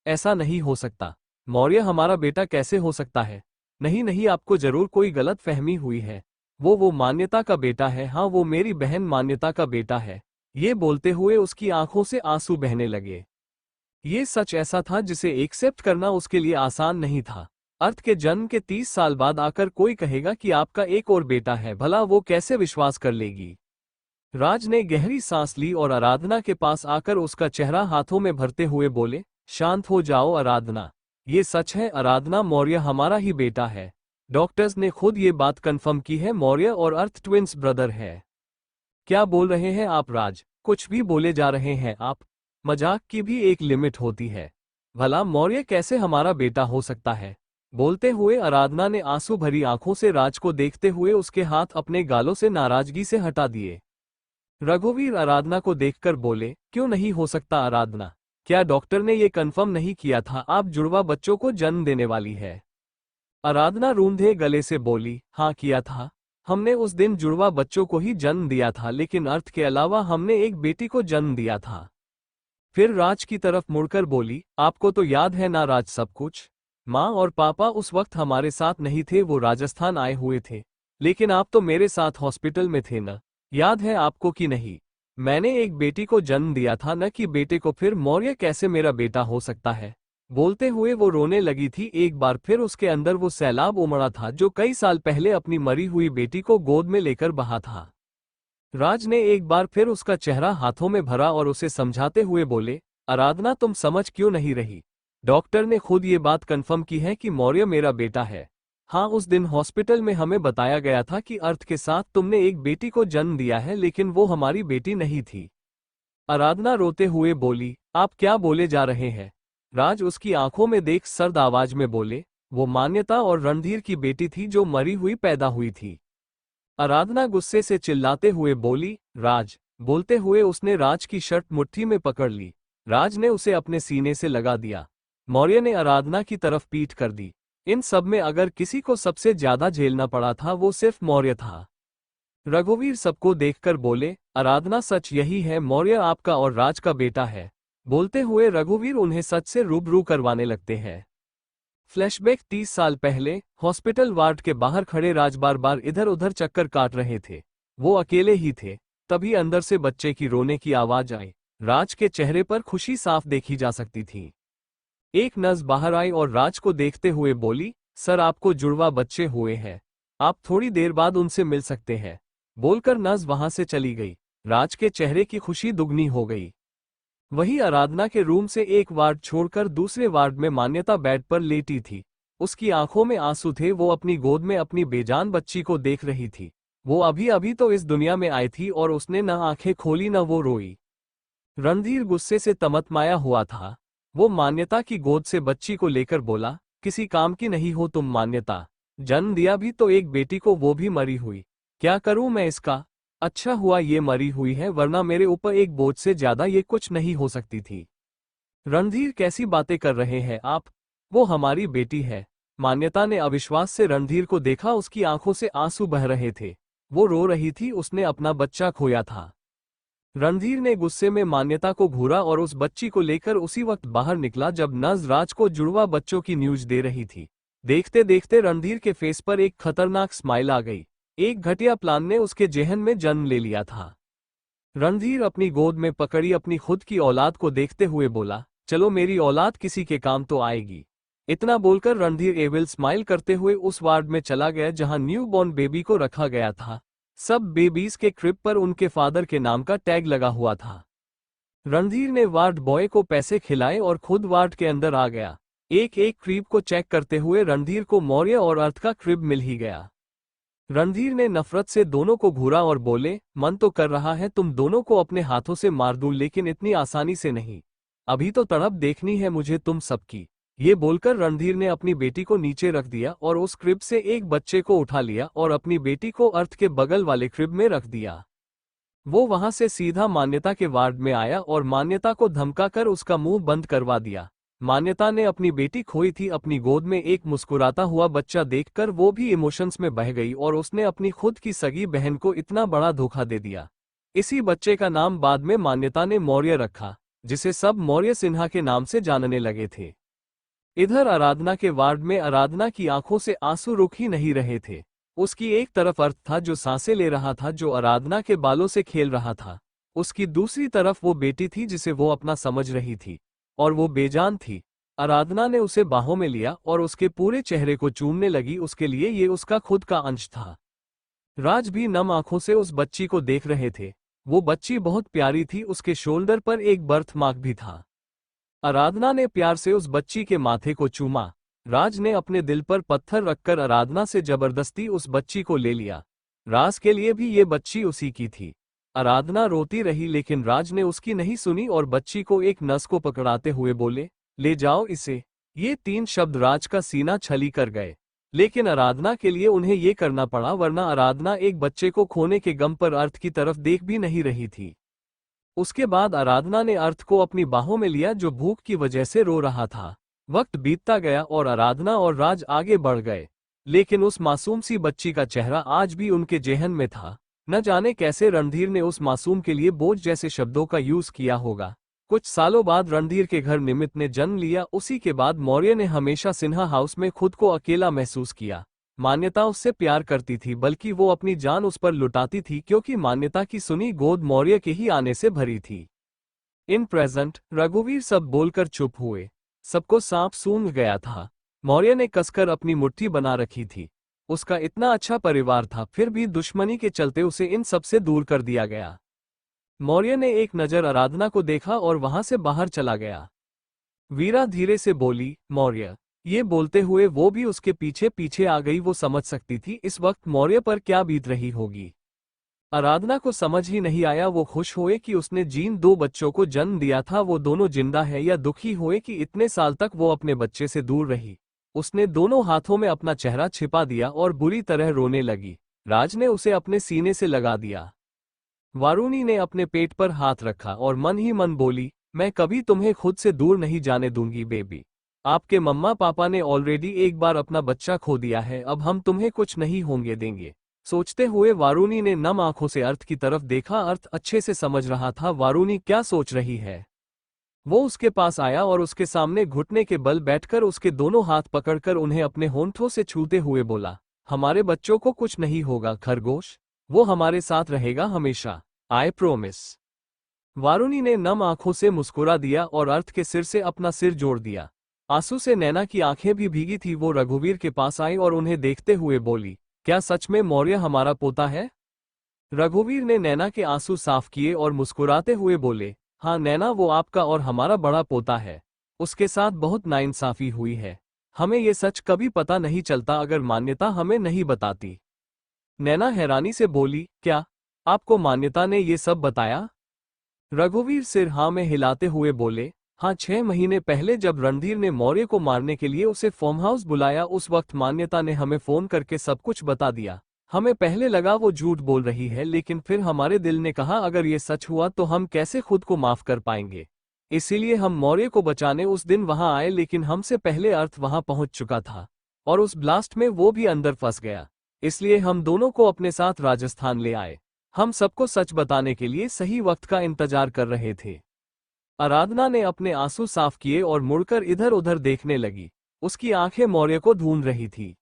ऐसा नहीं हो सकता। मौर्य हमारा बेटा कैसे हो सकता है? नहीं नहीं, आपको जरूर कोई गलत फहमी हुई है। वो मान्यता का बेटा है। हाँ, वो मेरी बहन मान्यता का बेटा है। ये बोलते हुए उसकी आंखों से आंसू बहने लगे। ये सच ऐसा था जिसे एक्सेप्ट करना उसके लिए आसान नहीं था। अर्थ के जन्म के 30 साल बाद आकर कोई कहेगा कि आपका एक और बेटा है, भला वो कैसे विश्वास कर लेगी? राज ने गहरी सांस ली और आराधना के पास आकर उसका चेहरा हाथों में भरते हुए बोले, शांत हो जाओ आराधना। ये सच है आराधना, मौर्य हमारा ही बेटा है। डॉक्टर्स ने खुद ये बात कंफर्म की है, मौर्य और अर्थ ट्विंस ब्रदर है। क्या बोल रहे हैं आप राज? कुछ भी बोले जा रहे हैं आप। मजाक की भी एक लिमिट होती है। भला मौर्य कैसे हमारा बेटा हो सकता है? बोलते हुए आराधना ने आंसू भरी आंखों से राज को देखते हुए उसके हाथ अपने गालों से नाराजगी से हटा दिए। रघुवीर आराधना को देखकर बोले, क्यों नहीं हो सकता आराधना? क्या डॉक्टर ने ये कंफर्म नहीं किया था आप जुड़वा बच्चों को जन्म देने वाली है? आराधना रूंधे गले से बोली, हाँ किया था। हमने उस दिन जुड़वा बच्चों को ही जन्म दिया था, लेकिन अर्थ के अलावा हमने एक बेटी को जन्म दिया था। फिर राज की तरफ मुड़कर बोली, आपको तो याद है ना राज सब कुछ? माँ और पापा उस वक्त हमारे साथ नहीं थे, वो राजस्थान आए हुए थे। लेकिन आप तो मेरे साथ हॉस्पिटल में थे न, याद है आपको कि नहीं? मैंने एक बेटी को जन्म दिया था, न कि बेटे को। फिर मौर्य कैसे मेरा बेटा हो सकता है? बोलते हुए वो रोने लगी थी। एक बार फिर उसके अंदर वो सैलाब उमड़ा था जो कई साल पहले अपनी मरी हुई बेटी को गोद में लेकर बहा था। राज ने एक बार फिर उसका चेहरा हाथों में भरा और उसे समझाते हुए बोले, आराधना तुम समझ क्यों नहीं रही? डॉक्टर ने खुद ये बात कंफर्म की है कि मौर्य मेरा बेटा है। हाँ, उस दिन हॉस्पिटल में हमें बताया गया था कि अर्थ के साथ तुमने एक बेटी को जन्म दिया है, लेकिन वो हमारी बेटी नहीं थी। आराधना रोते हुए बोली, आप क्या बोले जा रहे हैं? राज उसकी आंखों में देख सर्द आवाज में बोले, वो मान्यता और रणधीर की बेटी थी जो मरी हुई पैदा हुई थी। आराधना गुस्से से चिल्लाते हुए बोली, राज। बोलते हुए उसने राज की शर्ट मुट्ठी में पकड़ ली। राज ने उसे अपने सीने से लगा दिया। मौर्य ने आराधना की तरफ पीठ कर दी। इन सब में अगर किसी को सबसे ज्यादा झेलना पड़ा था वो सिर्फ मौर्य था। रघुवीर सबको देखकर बोले, आराधना सच यही है, मौर्य आपका और राज का बेटा है। बोलते हुए रघुवीर उन्हें सच से रूबरू करवाने लगते हैं। फ्लैशबैक 30 साल पहले हॉस्पिटल वार्ड के बाहर खड़े राज बार बार इधर उधर चक्कर काट रहे थे। वो अकेले ही थे। तभी अंदर से बच्चे की रोने की आवाज आई। राज के चेहरे पर खुशी साफ देखी जा सकती थी। एक नर्स बाहर आई और राज को देखते हुए बोली, सर आपको जुड़वा बच्चे हुए हैं, आप थोड़ी देर बाद उनसे मिल सकते हैं। बोलकर नर्स वहां से चली गई। राज के चेहरे की खुशी दुगनी हो गई। वही आराधना के रूम से एक वार्ड छोड़कर दूसरे वार्ड में मान्यता बेड पर लेटी थी। उसकी आंखों में आंसू थे। वो अपनी गोद में अपनी बेजान बच्ची को देख रही थी। वो अभी अभी तो इस दुनिया में आई थी और उसने न आंखें खोली न वो रोई। रणधीर गुस्से से तमतमाया हुआ था। वो मान्यता की गोद से बच्ची को लेकर बोला, किसी काम की नहीं हो तुम मान्यता। जन्म दिया भी तो एक बेटी को, वो भी मरी हुई। क्या करूं मैं इसका? अच्छा हुआ ये मरी हुई है, वरना मेरे ऊपर एक बोझ से ज्यादा ये कुछ नहीं हो सकती थी। रणधीर कैसी बातें कर रहे हैं आप? वो हमारी बेटी है। मान्यता ने अविश्वास से रणधीर को देखा। उसकी आंखों से आंसू बह रहे थे। वो रो रही थी, उसने अपना बच्चा खोया था। रणधीर ने गुस्से में मान्यता को घूरा और उस बच्ची को लेकर उसी वक्त बाहर निकला जब नज राज को जुड़वा बच्चों की न्यूज दे रही थी। देखते देखते रणधीर के फेस पर एक खतरनाक स्माइल आ गई। एक घटिया प्लान ने उसके जेहन में जन्म ले लिया था। रणधीर अपनी गोद में पकड़ी अपनी खुद की औलाद को देखते हुए बोला, चलो मेरी औलाद किसी के काम तो आएगी। इतना बोलकर रणधीर एविल स्माइल करते हुए उस वार्ड में चला गया जहां न्यू बॉर्न बेबी को रखा गया था। सब बेबीज के क्रिब पर उनके फादर के नाम का टैग लगा हुआ था। रणधीर ने वार्ड बॉय को पैसे खिलाए और खुद वार्ड के अंदर आ गया। एक एक क्रिब को चेक करते हुए रणधीर को मौर्य और अर्थ का क्रिब मिल ही गया। रणधीर ने नफरत से दोनों को घूरा और बोले, मन तो कर रहा है तुम दोनों को अपने हाथों से मार दूं, लेकिन इतनी आसानी से नहीं। अभी तो तड़प देखनी है मुझे तुम सबकी। ये बोलकर रणधीर ने अपनी बेटी को नीचे रख दिया और उस क्रिब से एक बच्चे को उठा लिया और अपनी बेटी को अर्थ के बगल वाले क्रिब में रख दिया। वो वहां से सीधा मान्यता के वार्ड में आया और मान्यता को धमकाकर उसका मुंह बंद करवा दिया। मान्यता ने अपनी बेटी खोई थी। अपनी गोद में एक मुस्कुराता हुआ बच्चा देखकर वो भी इमोशंस में बह गई और उसने अपनी खुद की सगी बहन को इतना बड़ा धोखा दे दिया। इसी बच्चे का नाम बाद में मान्यता ने मौर्य रखा, जिसे सब मौर्य सिन्हा के नाम से जानने लगे थे। इधर आराधना के वार्ड में आराधना की आंखों से आंसू रुक ही नहीं रहे थे। उसकी एक तरफ अर्थ था जो सांसें ले रहा था, जो आराधना के बालों से खेल रहा था। उसकी दूसरी तरफ वो बेटी थी जिसे वो अपना समझ रही थी, और वो बेजान थी। आराधना ने उसे बाहों में लिया और उसके पूरे चेहरे को चूमने लगी। उसके लिए ये उसका खुद का अंश था। राज भी नम आंखों से उस बच्ची को देख रहे थे। वो बच्ची बहुत प्यारी थी। उसके शोल्डर पर एक बर्थ मार्क भी था। आराधना ने प्यार से उस बच्ची के माथे को चूमा। राज ने अपने दिल पर पत्थर रखकर आराधना से जबरदस्ती उस बच्ची को ले लिया। राज के लिए भी ये बच्ची उसी की थी। आराधना रोती रही, लेकिन राज ने उसकी नहीं सुनी और बच्ची को एक नस को पकड़ाते हुए बोले, ले जाओ इसे। ये 3 शब्द राज का सीना छली कर गए, लेकिन आराधना के लिए उन्हें ये करना पड़ा, वरना आराधना एक बच्चे को खोने के गम पर अर्थ की तरफ देख भी नहीं रही थी। उसके बाद आराधना ने अर्थ को अपनी बाहों में लिया, जो भूख की वजह से रो रहा था। वक्त बीतता गया और आराधना और राज आगे बढ़ गए, लेकिन उस मासूम सी बच्ची का चेहरा आज भी उनके जेहन में था। न जाने कैसे रणधीर ने उस मासूम के लिए बोझ जैसे शब्दों का यूज किया होगा। कुछ सालों बाद रणधीर के घर निमित ने जन्म लिया। उसी के बाद मौर्य ने हमेशा सिन्हा हाउस में खुद को अकेला महसूस किया। मान्यता उससे प्यार करती थी, बल्कि वो अपनी जान उस पर लुटाती थी, क्योंकि मान्यता की सुनी गोद मौर्य के ही आने से भरी थी। इन प्रेजेंट रघुवीर सब बोलकर चुप हुए। सबको सांप सूंघ गया था। मौर्य ने कसकर अपनी मुट्ठी बना रखी थी। उसका इतना अच्छा परिवार था, फिर भी दुश्मनी के चलते उसे इन सब से दूर कर दिया गया। मौर्य ने एक नज़र आराधना को देखा और वहां से बाहर चला गया। वीरा धीरे से बोली, मौर्य। ये बोलते हुए वो भी उसके पीछे पीछे आ गई। वो समझ सकती थी इस वक्त मौर्य पर क्या बीत रही होगी। आराधना को समझ ही नहीं आया। वो खुश हुए कि उसने जिन 2 बच्चों को जन्म दिया था वो दोनों जिंदा है, या दुखी हुए कि इतने साल तक वो अपने बच्चे से दूर रही। उसने दोनों हाथों में अपना चेहरा छिपा दिया और बुरी तरह रोने लगी। राज ने उसे अपने सीने से लगा दिया। वारुणी ने अपने पेट पर हाथ रखा और मन ही मन बोली, मैं कभी तुम्हें खुद से दूर नहीं जाने दूंगी बेबी। आपके मम्मा पापा ने ऑलरेडी एक बार अपना बच्चा खो दिया है, अब हम तुम्हें कुछ नहीं होंगे देंगे। सोचते हुए वारुणी ने नम आंखों से अर्थ की तरफ देखा। अर्थ अच्छे से समझ रहा था वारुणी क्या सोच रही है। वो उसके पास आया और उसके सामने घुटने के बल बैठकर उसके दोनों हाथ पकड़कर उन्हें अपने होंठों से छूते हुए बोला, हमारे बच्चों को कुछ नहीं होगा खरगोश, वो हमारे साथ रहेगा हमेशा, आई प्रोमिस। वारुणी ने नम आंखों से मुस्कुरा दिया और अर्थ के सिर से अपना सिर जोड़ दिया। आंसू से नैना की आंखें भी भीगी थी। वो रघुवीर के पास आई और उन्हें देखते हुए बोली, क्या सच में मौर्य हमारा पोता है? रघुवीर ने नैना के आंसू साफ किए और मुस्कुराते हुए बोले, हाँ नैना, वो आपका और हमारा बड़ा पोता है। उसके साथ बहुत नाइंसाफी हुई है। हमें ये सच कभी पता नहीं चलता अगर मान्यता हमें नहीं बताती। नैना हैरानी से बोली, क्या आपको मान्यता ने ये सब बताया? रघुवीर सिर हाँ में हिलाते हुए बोले, हाँ 6 महीने पहले जब रणधीर ने मौर्य को मारने के लिए उसे फार्म हाउस बुलाया, उस वक्त मान्यता ने हमें फोन करके सब कुछ बता दिया। हमें पहले लगा वो झूठ बोल रही है, लेकिन फिर हमारे दिल ने कहा अगर ये सच हुआ तो हम कैसे खुद को माफ कर पाएंगे। इसीलिए हम मौर्य को बचाने उस दिन वहां आए, लेकिन हमसे पहले अर्थ वहां पहुंच चुका था और उस ब्लास्ट में वो भी अंदर फंस गया। इसलिए हम दोनों को अपने साथ राजस्थान ले आए। हम सबको सच बताने के लिए सही वक्त का इंतजार कर रहे थे। आराधना ने अपने आंसू साफ किए और मुड़कर इधर उधर देखने लगी। उसकी आंखें मौर्य को ढूंढ रही थी।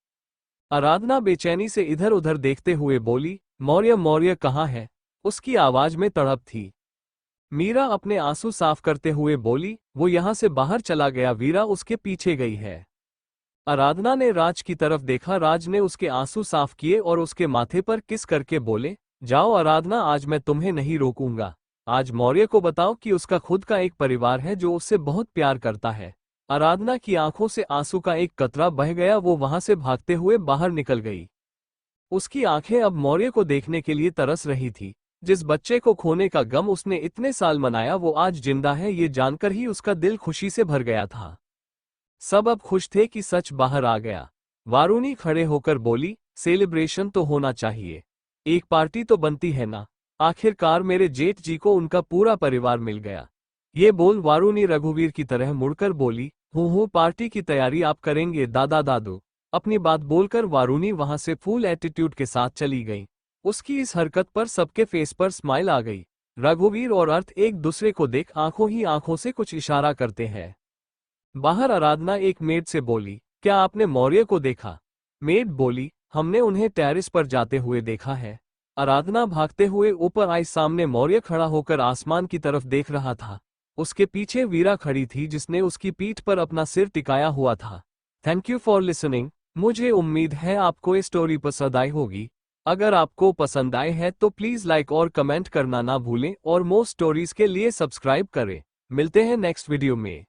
आराधना बेचैनी से इधर उधर देखते हुए बोली, मौर्य मौर्य कहाँ है? उसकी आवाज में तड़प थी। मीरा अपने आंसू साफ करते हुए बोली, वो यहां से बाहर चला गया, वीरा उसके पीछे गई है। आराधना ने राज की तरफ देखा। राज ने उसके आंसू साफ किए और उसके माथे पर किस करके बोले, जाओ आराधना, आज मैं तुम्हें नहीं रोकूंगा। आज मौर्य को बताओ कि उसका खुद का एक परिवार है जो उससे बहुत प्यार करता है। आराधना की आंखों से आंसू का एक कतरा बह गया। वो वहां से भागते हुए बाहर निकल गई। उसकी आंखें अब मौर्य को देखने के लिए तरस रही थी। जिस बच्चे को खोने का गम उसने इतने साल मनाया वो आज जिंदा है, ये जानकर ही उसका दिल खुशी से भर गया था। सब अब खुश थे कि सच बाहर आ गया। वारुणी खड़े होकर बोली, सेलिब्रेशन तो होना चाहिए, एक पार्टी तो बनती है ना। आखिरकार मेरे जेठ जी को उनका पूरा परिवार मिल गया। ये बोल वारुणी रघुवीर की तरह मुड़कर बोली, हूँ पार्टी की तैयारी आप करेंगे दादा दादू। अपनी बात बोलकर वारुणी वहां से फुल एटीट्यूड के साथ चली गई। उसकी इस हरकत पर सबके फेस पर स्माइल आ गई। रघुवीर और अर्थ एक दूसरे को देख आंखों ही आंखों से कुछ इशारा करते हैं। बाहर आराधना एक मेड से बोली, क्या आपने मौर्य को देखा? मेड बोली, हमने उन्हें टेरेस पर जाते हुए देखा है। आराधना भागते हुए ऊपर आई। सामने मौर्य खड़ा होकर आसमान की तरफ देख रहा था। उसके पीछे वीरा खड़ी थी जिसने उसकी पीठ पर अपना सिर टिकाया हुआ था। Thank you for listening. मुझे उम्मीद है आपको ये स्टोरी पसंद आई होगी। अगर आपको पसंद आए है तो प्लीज लाइक और कमेंट करना ना भूलें और मोर स्टोरीज के लिए सब्सक्राइब करें। मिलते हैं नेक्स्ट वीडियो में।